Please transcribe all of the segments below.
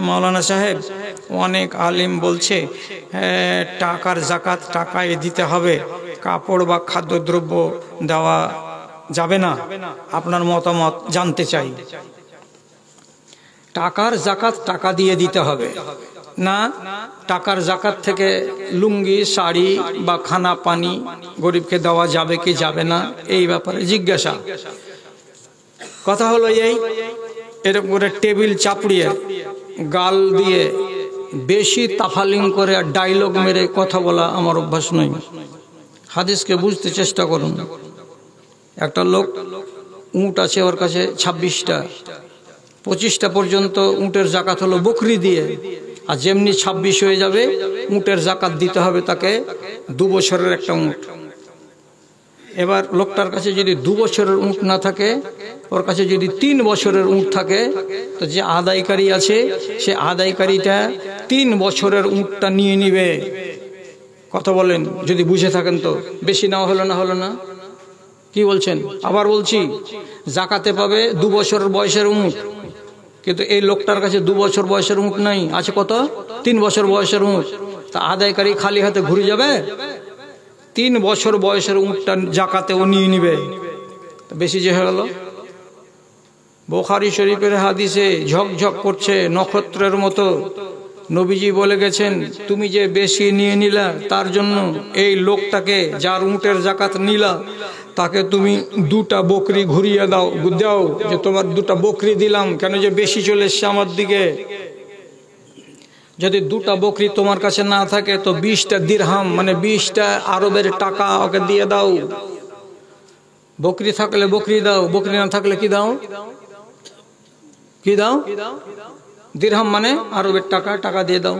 মাওলানা সাহেব অনেক আলিম বলছে টাকার যাকাত টাকায় দিতে হবে, কাপড় বা খাদ্যদ্রব্য দেওয়া যাবে না, আপনার মতামত জানতে চাই। টাকার যাকাত টাকা দিয়ে দিতে হবে না, টাকার যাকাত থেকে লুঙ্গি শাড়ি বা খানা পানি গরিবকে দেওয়া যাবে কি যাবে না এই ব্যাপারে জিজ্ঞাসা। কথা হলো এই, এরকম করে টেবিল চাপড়িয়ে গাল দিয়ে বেশি তাফালিং করে আর ডায়লগ মেরে কথা বলা আমার অভ্যাস নয়। হাদিসকে বুঝতে চেষ্টা করুন। একটা লোক উট আছে ওর কাছে 26টা, 25টা পর্যন্ত উটের যাকাত হলো বকরি দিয়ে, আর যেমনি 26 হয়ে যাবে উটের যাকাত দিতে হবে তাকে 2 বছরের একটা উট। এবার লোকটার কাছে যদি 2 বছরের উট না থাকে, ওর কাছে যদি 3 বছরের উট থাকে, তো যে আদায়কারী আছে সে আদায়কারীটা 3 বছরের উটটা নিয়ে নিবে। কথা বলেন, যদি বুঝে থাকেন তো। বেশি নেওয়া হলো না, হলো না? কি বলছেন? আবার বলছি, যাকাতে পাবে 2 বছরের বয়সের উট, কিন্তু এই লোকটার কাছে 2 বছর বয়সের উট নাই, আছে কত? 3 বছর বয়সের উট। তা আদায়কারী খালি হাতে ঘুরে যাবে? 3 বছর বয়সের উটটা যাকাতে ও নিয়ে নিবে। বেশি যে হয়ে গেল। বুখারী শরীফের হাদিসে ঝকঝক করছে নক্ষত্রের মতো। নবীজি বলে গেছেন, তুমি যে বেশি নিয়ে নিলা তার জন্য এই লোকটাকে যার উটের যাকাত নিলা তাকে তুমি 2টা বকরি ঘুরিয়ে দাও, যে তোমার 2টা বকরি দিলাম, কেন যে বেশি চলে এসছে আমার দিকে। যদি 2টা বকরি তোমার কাছে না থাকে তো 20টা দিরহাম মানে 20টা আরবের টাকা ওকে দিয়ে দাও। বকরি থাকলে বকরি দাও, বকরি না থাকলে কি দাও? কি দাও? দিরহাম মানে আরবের টাকা, টাকা দিয়ে দাও।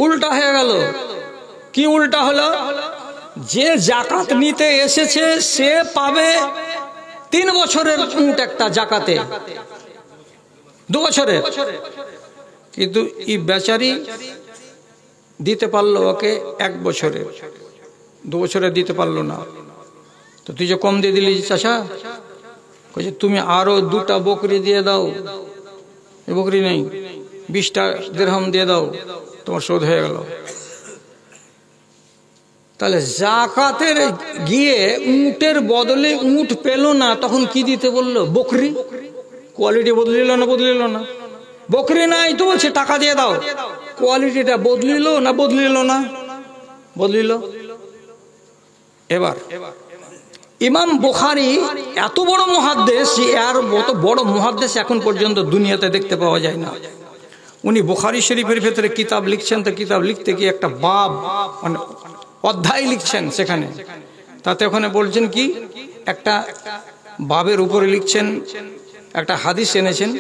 উল্টা হয়ে গেল। কি উল্টা হলো? যে যাকাত নিতে এসেছে সে পাবে 3 বছরের উট একটা যাকাতে, 2 বছরের, কিন্তু এই বেচারি দিতে পারলো ওকে 1 বছরের, 2 বছরের দিতে পারলো না। তো তুই যে কম দিয়ে দিলি চাচা, কইছে তুমি আরো 2টা বকরি দিয়ে দাও। এই বকরি নেই, 20টা দিরহাম দিয়ে দাও, তোমার শোধ হয়ে গেল। তাহলে জাকাতের গিয়ে উটের বদলে উট পেল না, তখন কি দিতে বললো? বকরি। কোয়ালিটি বদলিল না? বদলিল না। বকরি নাই তো বলছে টাকা দিয়ে দাও। কোয়ালিটিটা বদলিল না? বদলিল না? বদলিল। এবার ইমাম বুখারী এত বড় মুহাদ্দিস, আর এত বড় মুহাদ্দিস এখন পর্যন্ত দুনিয়াতে দেখতে পাওয়া যায় না। উনি বুখারী শরীফের ভেতরে কিতাব লিখছেন, তো কিতাব লিখতে গিয়ে একটা বাব মানে অধ্যায় লিখছেন, সেখানে তাতে ওখানে বলছেন কি, একটা বাবের উপরে লিখছেন একটা হাদিস এনেছেন।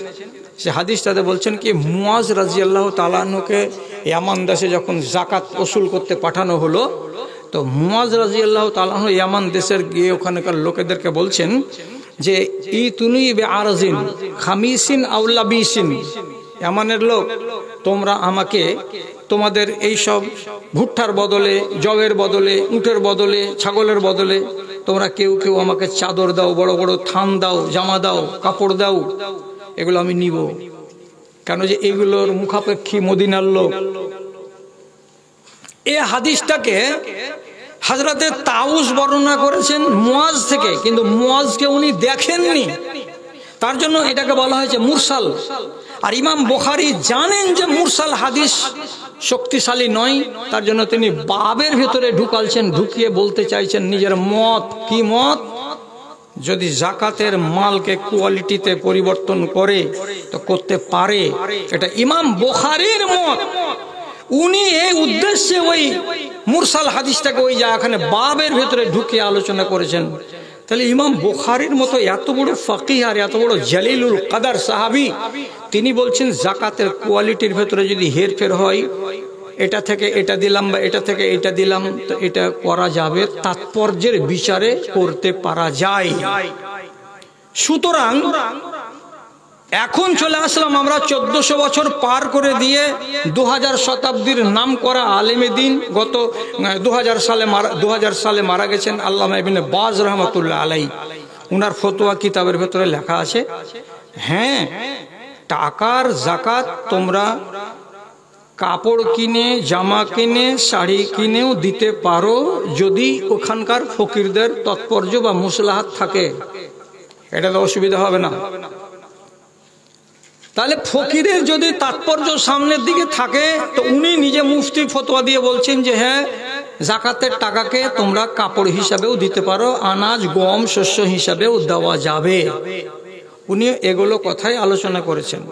সে হাদিসটাতে বলছেন কি, মুয়াজ রাদিয়াল্লাহু তাআলা আনহুকে ইয়ামান দেশে যখন যাকাত ওসুল করতে পাঠানো হলো, তো মুয়াজ রাদিয়াল্লাহু তাআলা আনহু ইয়ামান দেশের গিয়ে ওখানকার লোকেদেরকে বলছেন যে ইতুনি বিআরজিন খামিসিন আও লাবিসিন, ইয়ামানের লোক তোমরা আমাকে তোমাদের এই সব ভুট্টার বদলে, জবের বদলে, উটের বদলে, ছাগলের বদলে তোমরা কেউ কেউ আমাকে চাদর দাও, বড় বড় থান দাও, জামা দাও, কাপড় দাও, এগুলো আমি নিব। কেন যে এগুলোর মুখাপেক্ষী মদিনার লোক। এই হাদিসটাকে হযরতে তাউস বর্ণনা করেছেন মুয়াজ থেকে, কিন্তু মুয়াজকে উনি দেখেননি, তার জন্য এটাকে বলা হয়েছে মুরসাল। আর ইমাম বুখারী জানেন যে মুরসাল হাদিস শক্তিশালী নয়, তার জন্য তিনি বাবের ভেতরে ঢুকালছেন, ঢুকিয়ে বলতে চাইছেন নিজের মত। কি মত? যদি যাকাতের মালকে কোয়ালিটিতে পরিবর্তন করে তো করতে পারে, এটা ইমাম বুখারীর মত। উনি এই উদ্দেশ্যে ওই মুরসাল হাদিসটাকে ওই জায়গাখানে বাবের ভেতরে ঢুকিয়ে আলোচনা করেছেন। তাহলে ইমাম বুখারীর মতো এত বড় ফাকিহ আর এত বড় জালিলুল কদর সাহাবী, তিনি বলছেন যাকাতের কোয়ালিটির ভেতরে যদি হেরফের হয়, এটা থেকে এটা দিলাম বা এটা থেকে এটা দিলাম, তো এটা করা যাবে, তাৎপর্যের বিচারে করতে পারা যায়। সুতরাং এখন চলে আসলাম আমরা 1400 বছর পার করে দিয়ে 2000 শতাব্দীর নাম করা আলেমে দিন, গত 2000 সালে মারা গেছেন আল্লামা ইবনে বাজ রাহমাতুল্লাহ আলাইহি। উনার ফতোয়া কিতাবের ভেতরে লেখা আছে, হ্যাঁ টাকার জাকাত তোমরা কাপড় কিনে, জামা কিনে, শাড়ি কিনেও দিতে পারো, যদি ওখানকার ফকিরদের তৎপর্য বা মুসলাহাত থাকে, এটা তো অসুবিধা হবে না। তাহলে ফকিরের যদি তাৎপর্য সামনের দিকে থাকে, তো উনি নিজে মুফতি ফতোয়া দিয়ে বলছেন যে হ্যাঁ, জাকাতের টাকাকে তোমরা কাপড় হিসাবেও দিতে পারো, আনাজ গম শস্য হিসাবেও দেওয়া যাবে। উনি এগুলো কথাই আলোচনা করেছেন।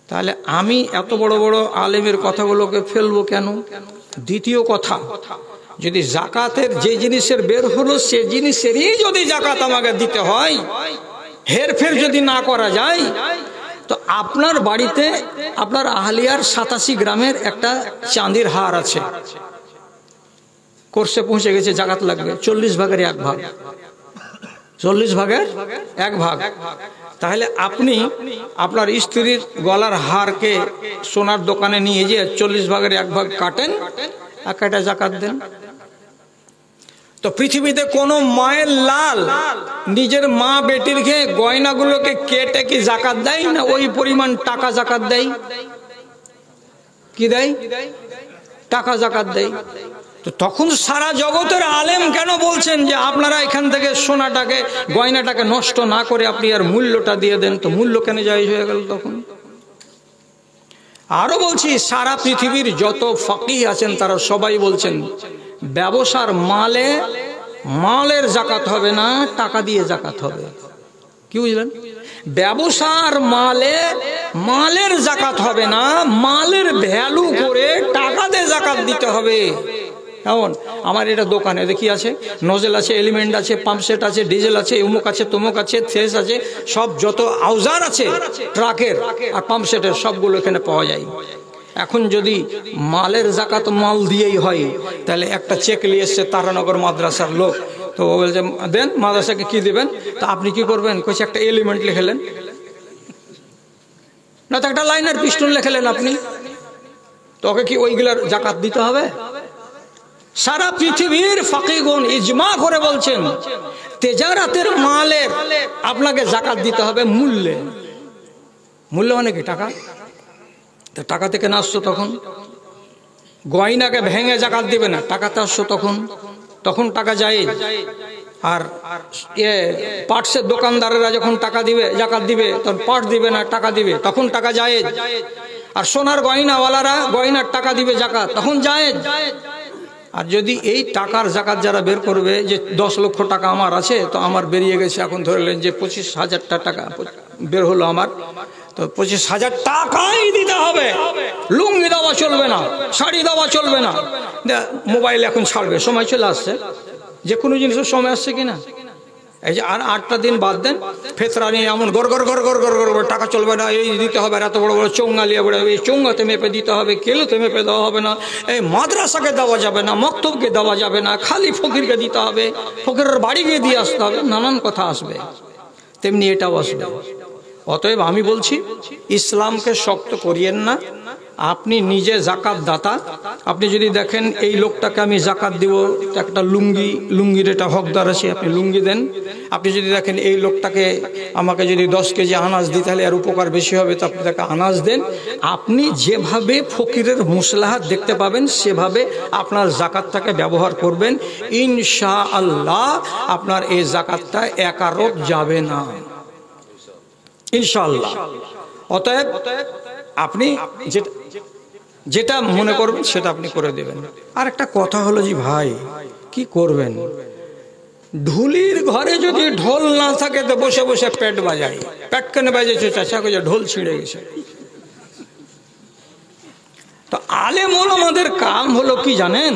তাহলে আমি এত বড় বড় আলেমের কথাগুলোকে ফেলবো কেন? দ্বিতীয় কথা, যদি জাকাতের যে জিনিসের বের হলো সে জিনিসেরই যদি জাকাত আমাকে দিতে হয়, হেরফের যদি না করা যায়, তো আপনার বাড়িতে আপনার আহলিয়ার 87 গ্রামের একটা চাঁদির হার আছে, কোর্সে পৌঁছে গেছে, জাকাত লাগবে 40 ভাগের 1 ভাগ, 40 ভাগের 1 ভাগ। তাহলে আপনি আপনার স্ত্রীর গলার হারকে সোনার দোকানে নিয়ে গিয়ে 40 ভাগের 1 ভাগ কাটেন, একটা জাকাত দেন। তো পৃথিবীতে কোন মায়ের লাল নিজের মা বেটির খেয়ে গয়নাগুলোকে কেটে কি জাকাত দেয় না? ওই পরিমাণ টাকা জাকাত দেয়। কি দেয়? টাকা জাকাত দেয়। তো তখন সারা জগতের আলেম কেন বলছেন যে আপনারা এখান থেকে সোনাটাকে, গয়নাটাকে নষ্ট না করে আপনি আর মূল্যটা দিয়ে দেন? তো মূল্য কেন জায়েজ হয়ে গেল তখন? আরো বলছি, সারা পৃথিবীর যত ফাকিহ আছেন তারা সবাই বলছেন ব্যবসার মালের জাকাত হবে না, টাকা দিয়ে জাকাত হবে। কি বুঝলেন? ব্যবসার মালের জাকাত হবে না, মালের ভ্যালু করে টাকা দিয়ে জাকাত দিতে হবে। কেমন? আমার এটা দোকানে দেখি আছে, নজেল আছে, এলিমেন্ট আছে, পাম্পসেট আছে, ডিজেল আছে, উমুক আছে, তমুক আছে, থ্রেস আছে, সব যত আউজার আছে ট্রাকের আর পাম্পসেটের সবগুলো এখানে পাওয়া যায়। এখন যদি মালের জাকাত মাল দিয়েই হয়, তাহলে একটা চেক নিয়ে এসছে তারানগর মাদ্রাসার লোক, তো ও বলছে দেন, মাদ্রাসাকে কি দিবেন? তা আপনি কি করবেন? কইছে একটা এলিমেন্ট লিখেলেন, না তো একটা লাইনার পিস্টন লিখেলেন আপনি, তোকে কি ওইগুলার জাকাত দিতে হবে? সারা পৃথিবীর ফাকিহগণ ইজমা করে বলছেন তেজারাতের মালের আপনাকে জাকাত দিতে হবে মূল্যে। মূল্য মানে কি? টাকা। টাকা থেকে না আসছো তখন, গয়নাকে ভেঙে জাকাত দিবে না, টাকাতে আসছো তখন টাকা জায়েজ। আর পার্টসের দোকানদারেরা যখন টাকা দিবে, জাকাত দিবে, তখন পার্ট দিবে না, টাকা দিবে, তখন টাকা জায়েজ। আর সোনার গয়নাওয়ালারা গয়নার টাকা দিবে জাকাত, তখন জায়েজ। আর যদি এই টাকার জাকাত যারা বের করবে যে 10 লক্ষ টাকা আমার আছে, তো আমার বেরিয়ে গেছে, এখন ধরলেন যে 25,000 টাকা বের হলো আমার, তো 25,000 টাকাই দিতে হবে। লুঙ্গি দেওয়া চলবে না, শাড়ি দেওয়া চলবে না। মোবাইল এখন ছাড়বে, সময় চলে আসছে, যে কোনো জিনিসের সময় আসছে কিনা। এই যে আর 8টা দিন বাদ দেন, ফেতরা নিয়ে এমন গড় টাকা চলবে না, এই দিতে হবে, এত বড় বড় চোঙ্গা নিয়ে বড়, এই চোঙ্গাতে মেপে দিতে হবে, কেলোতে মেপে দেওয়া হবে না, এই মাদ্রাসাকে দেওয়া যাবে না, মক্তবকে দেওয়া যাবে না, খালি ফকিরকে দিতে হবে, ফকিরের বাড়ি গিয়ে দিয়ে আসতে হবে, নানান কথা আসবে। তেমনি এটাও আসবে। অতএব আমি বলছি, ইসলামকে শক্ত করিয়েন না। আপনি নিজে জাকাত দাতা, আপনি যদি দেখেন এই লোকটাকে আমি জাকাত দিব, একটা লুঙ্গির এটা হকদার আছে, আপনি লুঙ্গি দেন। আপনি যদি দেখেন এই লোকটাকে আমাকে যদি 10 কেজি আনাজ দিই তাহলে আর উপকার বেশি হবে, তো আপনি তাকে আনাজ দেন। আপনি যেভাবে ফকিরের মুসলাহাত দেখতে পাবেন সেভাবে আপনার জাকাতটাকে ব্যবহার করবেন, ইনশাআল্লাহ আপনার এই জাকাতটা একারক যাবে না, ইনশাআল্লাহ। অতএব আপনি যেটা মনে করবেন সেটা আপনি করে দেবেন। আর একটা কথা হলো যে ভাই কি করবেন, ঢুলির ঘরে যদি ঢোল না থাকে তো বসে বসে পেট বাজাই, পেট কেন বাজেছে চাচা, কে ঢোল ছিঁড়ে গেছে। তো আলেম ওলামাদের কাম হলো কি জানেন?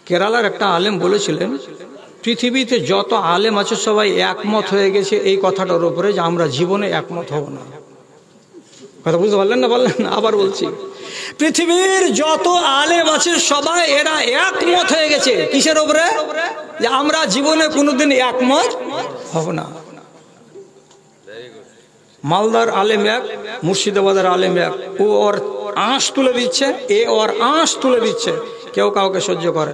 কেরালার একটা আলেম বলেছিলেন, পৃথিবীতে যত আলেম আছে সবাই একমত হয়ে গেছে এই কথাটার উপরে যে আমরা জীবনে একমত হব না। কথা বুঝতে পারলেন না? বললেন না? আবার বলছি, পৃথিবীর যত আলেম আছে সবাই এরা একমত হয়ে গেছে কিসের উপরে? যে আমরা জীবনে কোনোদিন একমত হব না। মালদার আলেম এক, মুর্শিদাবাদের আলেম এক, ও ওর আঁশ তুলে দিচ্ছে, এ ওর আঁশ তুলে দিচ্ছে, কেউ কাউকে সহ্য করে।